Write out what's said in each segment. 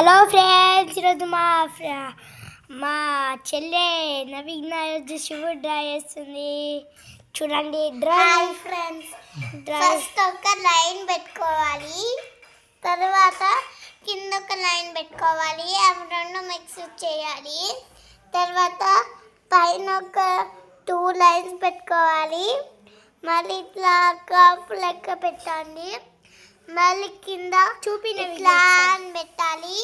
Hello friends, ఈరోజు మా చెల్లె నవీన శివుడు డ్రా చేస్తుంది. చూడండి. హాయ్ ఫ్రెండ్స్, ఫస్ట్ ఒక లైన్ పెట్టుకోవాలి, తర్వాత కింద ఒక లైన్ పెట్టుకోవాలి, అవి రెండు మిక్స్ చేయాలి. తర్వాత పైన ఒక 2 లైన్స్ పెట్టుకోవాలి, మళ్ళీ ఇట్లా కర్వ్ లెక్క పెట్టండి. మళ్ళీ కింద ఇట్లా పెట్టాలి.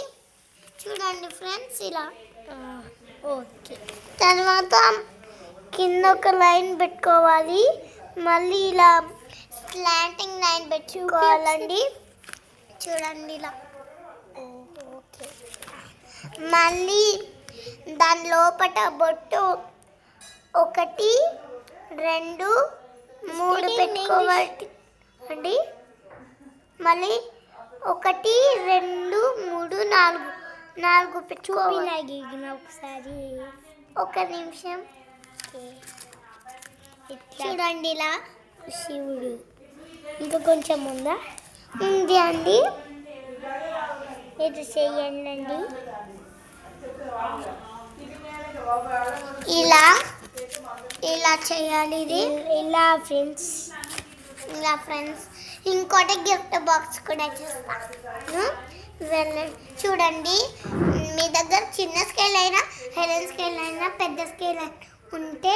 చూడండి ఫ్రెండ్స్, ఇలా. ఓకే. తర్వాత కింద ఒక లైన్ పెట్టుకోవాలి, మళ్ళీ ఇలా స్లాంటింగ్ లైన్ పెట్టుకోవాలండి. చూడండి ఇలా. ఓకే. మళ్ళీ దాని లోపల బొట్టు 1 2 3 పెట్టుకోవాలి అండి. మళ్ళీ 1 2 3 4 పెట్టుకోవాలి. ఒకసారి ఒక నిమిషం. చూడండి ఇలా. శివుడు ఇంకా కొంచెం ఉందా? ఉంది అండి. ఇది చేయండి. ఇలా ఇలా చేయాలి. ఇది ఇలా ఫ్రెండ్స్. ఇలా ఫ్రెండ్స్. ఇంకోటి గిఫ్ట్ బాక్స్ కూడా చేస్తాను. చూడండి, మీ దగ్గర చిన్న స్కేల్ అయినా, హెలెన్ స్కేల్ అయినా, పెద్ద స్కేల్ అయినా ఉంటే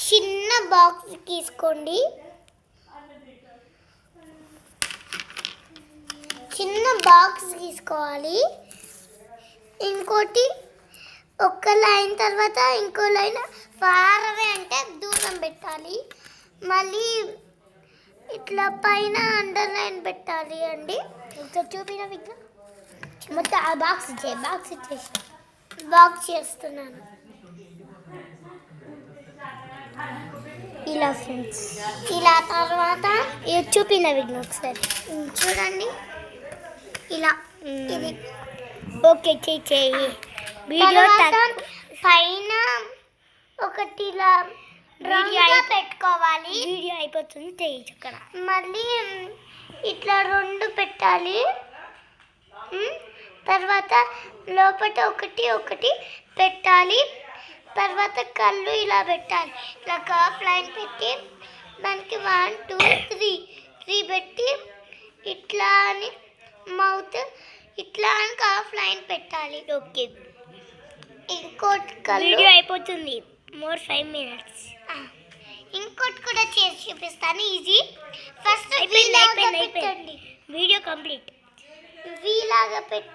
చిన్న బాక్స్ తీసుకోండి. చిన్న బాక్స్ తీసుకోవాలి. ఇంకోటి ఒక లైన్ తర్వాత ఇంకో లైన్ ఫార్ అవే అంటే దూరం పెట్టాలి. మళ్ళీ ఇట్లా పైన అండర్ లైన్ పెట్టాలి అండి. ఇంకా చూపిన విగ్గా మొత్తం ఆ బాక్స్ ఇచ్చేసి బాక్స్ చేస్తున్నాను. ఇలా ఫ్రెండ్స్. ఇలా తర్వాత ఇది చూపిన విగ్గా ఒకసారి చూడండి. ఇలా ఇది. ఓకే, చేయి. వీడియో పైన ఒకటి ఇలా పెట్టుకోవాలి. వీడియో అయిపోతుంది, చేయొచ్చు అక్కడ. మళ్ళీ ఇట్లా 2 పెట్టాలి. తర్వాత లోపల ఒకటి పెట్టాలి. తర్వాత కళ్ళు ఇలా పెట్టాలి. ఇట్లా కర్వ్ లైన్ పెట్టి దానికి 1 2 3 పెట్టి ఇట్లా అని మౌత్ ఇట్లా అని కర్వ్ లైన్ పెట్టాలి. ఓకే. ఇంకోటి కళ్ళు. వీడియో అయిపోతుంది. More 5 minutes. ఇంకోటి కూడా చేసి చూపిస్తాను. ఈజీ. ఫస్ట్ అయిపోయింది. Video complete. వీలాగా పెట్టి